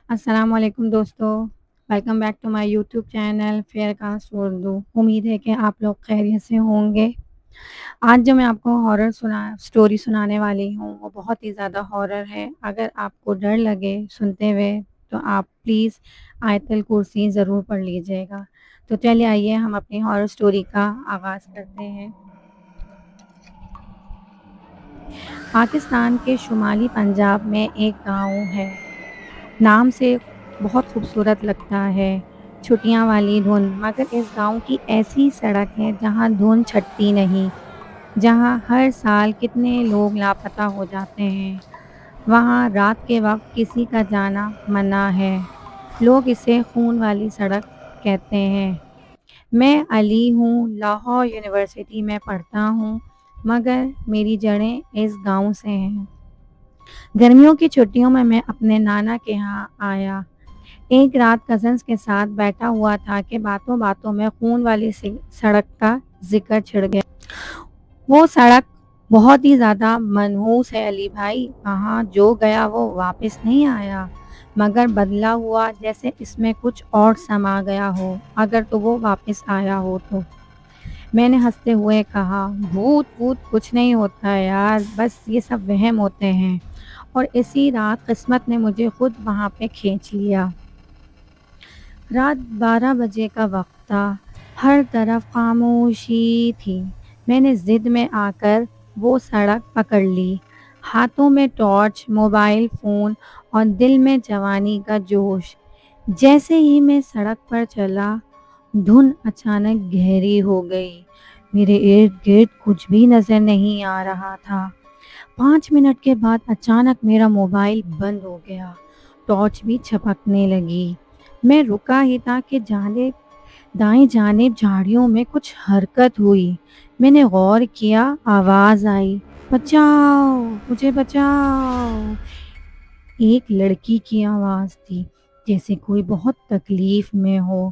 السلام علیکم دوستو، welcome back to my YouTube channel fair cast Urdu. امید ہے کہ آپ لوگ خیریت سے ہوں گے۔ آج جو میں آپ کو ہارر سٹوری سنانے والی ہوں وہ بہت ہی زیادہ ہارر ہے۔ اگر آپ کو ڈر لگے سنتے ہوئے تو آپ پلیز آیت الکرسی ضرور پڑھ لیجیے گا۔ تو چلیے آئیے ہم اپنی ہارر سٹوری کا آغاز کرتے ہیں۔ پاکستان کے شمالی پنجاب میں ایک گاؤں ہے، نام سے بہت خوبصورت لگتا ہے، چھٹیاں والی دھن، مگر اس گاؤں کی ایسی سڑک ہے جہاں دھن چھٹتی نہیں، جہاں ہر سال کتنے لوگ لاپتہ ہو جاتے ہیں۔ وہاں رات کے وقت کسی کا جانا منع ہے، لوگ اسے خون والی سڑک کہتے ہیں۔ میں علی ہوں، لاہور یونیورسٹی میں پڑھتا ہوں، مگر میری جڑیں اس گاؤں سے ہیں۔ گرمیوں کی چھٹیوں میں اپنے نانا کے ہاں آیا۔ ایک رات کزنس کے ساتھ بیٹھا ہوا تھا کہ باتوں باتوں میں خون والی سڑک کا ذکر چھڑ گیا۔ وہ سڑک بہت ہی زیادہ منحوس ہے علی بھائی، وہاں جو گیا وہ واپس نہیں آیا، مگر بدلا ہوا جیسے اس میں کچھ اور سما گیا ہو، اگر تو وہ واپس آیا ہو تو۔ میں نے ہنستے ہوئے کہا، بھوت ووت کچھ نہیں ہوتا یار، بس یہ سب وہم ہوتے ہیں۔ اور اسی رات قسمت نے مجھے خود وہاں پہ کھینچ لیا۔ رات 12 بجے کا وقت تھا، ہر طرف خاموشی تھی۔ میں نے ضد میں آ کر وہ سڑک پکڑ لی، ہاتھوں میں ٹارچ، موبائل فون اور دل میں جوانی کا جوش۔ جیسے ہی میں سڑک پر چلا، دھن اچانک گہری ہو گئی، میرے ارد گرد کچھ بھی نظر نہیں آ رہا تھا۔ 5 منٹ کے بعد اچانک میرا موبائل بند ہو گیا، ٹارچ بھی چھپکنے لگی۔ میں رکا ہی تھا کہ دائیں جانب جھاڑیوں میں کچھ حرکت ہوئی۔ میں نے غور کیا، آواز آئی، بچاؤ مجھے بچاؤ۔ ایک لڑکی کی آواز تھی، جیسے کوئی بہت تکلیف میں ہو۔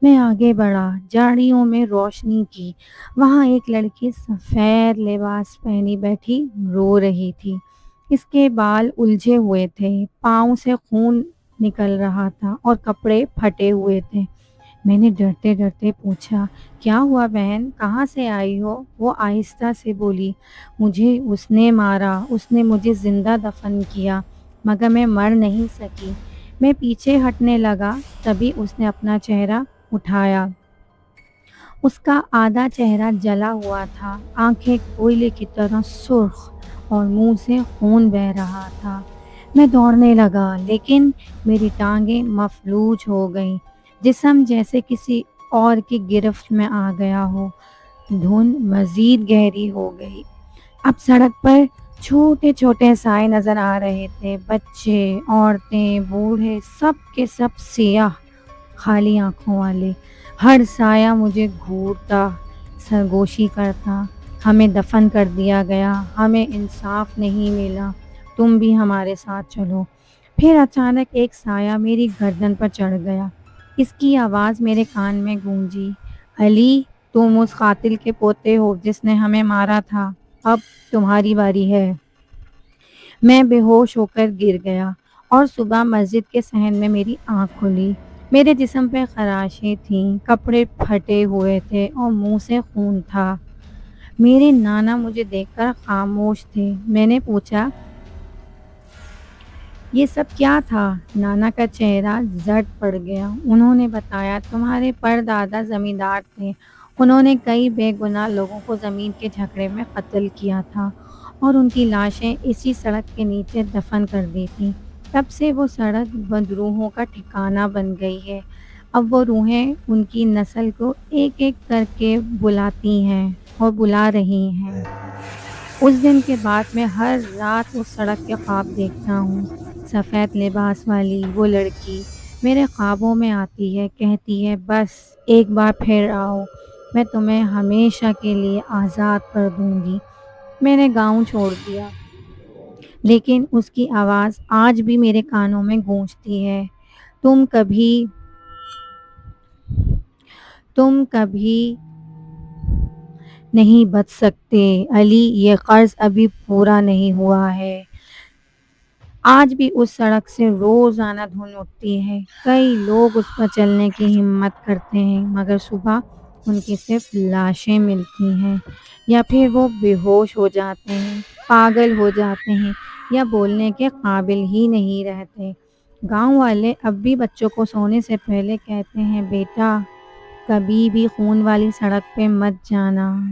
میں آگے بڑھا، جھاڑیوں میں روشنی کی۔ وہاں ایک لڑکی سفید لباس پہنی بیٹھی رو رہی تھی۔ اس کے بال الجھے ہوئے تھے، پاؤں سے خون نکل رہا تھا اور کپڑے پھٹے ہوئے تھے۔ میں نے ڈرتے ڈرتے پوچھا، کیا ہوا بہن، کہاں سے آئی ہو؟ وہ آہستہ سے بولی، مجھے اس نے مارا، اس نے مجھے زندہ دفن کیا، مگر میں مر نہیں سکی۔ میں پیچھے ہٹنے لگا، تبھی اس نے اپنا چہرہ اٹھایا۔ اس کا آدھا چہرہ جلا ہوا تھا، آنکھیں کوئلے کی طرح سرخ اور منہ سے خون بہہ رہا تھا۔ میں دوڑنے لگا، لیکن میری ٹانگیں مفلوج ہو گئیں، جسم جیسے کسی اور کی گرفت میں آ گیا ہو۔ دھن مزید گہری ہو گئی۔ اب سڑک پر چھوٹے چھوٹے سائے نظر آ رہے تھے، بچے، عورتیں، بوڑھے، سب کے سب سیاہ خالی آنکھوں والے۔ ہر سایہ مجھے گھورتا، سرگوشی کرتا، ہمیں دفن کر دیا گیا، ہمیں انصاف نہیں ملا، تم بھی ہمارے ساتھ چلو۔ پھر اچانک ایک سایہ میری گردن پر چڑھ گیا۔ اس کی آواز میرے کان میں گونجی، علی، تم اس قاتل کے پوتے ہو جس نے ہمیں مارا تھا، اب تمہاری باری ہے۔ میں بے ہوش ہو کر گر گیا، اور صبح مسجد کے صحن میں میری آنکھ کھلی۔ میرے جسم پہ خراشیں تھیں، کپڑے پھٹے ہوئے تھے اور منہ سے خون تھا۔ میرے نانا مجھے دیکھ کر خاموش تھے۔ میں نے پوچھا، یہ سب کیا تھا؟ نانا کا چہرہ زرد پڑ گیا۔ انہوں نے بتایا، تمہارے پردادا زمیندار تھے، انہوں نے کئی بے گناہ لوگوں کو زمین کے جھگڑے میں قتل کیا تھا اور ان کی لاشیں اسی سڑک کے نیچے دفن کر دی تھیں۔ تب سے وہ سڑک بدروحوں کا ٹھکانہ بن گئی ہے۔ اب وہ روحیں ان کی نسل کو ایک ایک کر کے بلاتی ہیں اور بلا رہی ہیں۔ اس دن کے بعد میں ہر رات اس سڑک کے خواب دیکھتا ہوں۔ سفید لباس والی وہ لڑکی میرے خوابوں میں آتی ہے، کہتی ہے، بس ایک بار پھر آؤ، میں تمہیں ہمیشہ کے لیے آزاد کر دوں گی۔ میں نے گاؤں چھوڑ دیا، لیکن اس کی آواز آج بھی میرے کانوں میں گونجتی ہے، تم کبھی نہیں بچ سکتے علی، یہ قرض ابھی پورا نہیں ہوا ہے۔ آج بھی اس سڑک سے روزانہ دھند اٹھتی ہے، کئی لوگ اس پر چلنے کی ہمت کرتے ہیں مگر صبح ان کی صرف لاشیں ملتی ہیں یا پھر وہ بے ہوش ہو جاتے ہیں، پاگل ہو جاتے ہیں یا بولنے کے قابل ہی نہیں رہتے۔ گاؤں والے اب بھی بچوں کو سونے سے پہلے کہتے ہیں بیٹا کبھی بھی خون والی سڑک پہ مت جانا۔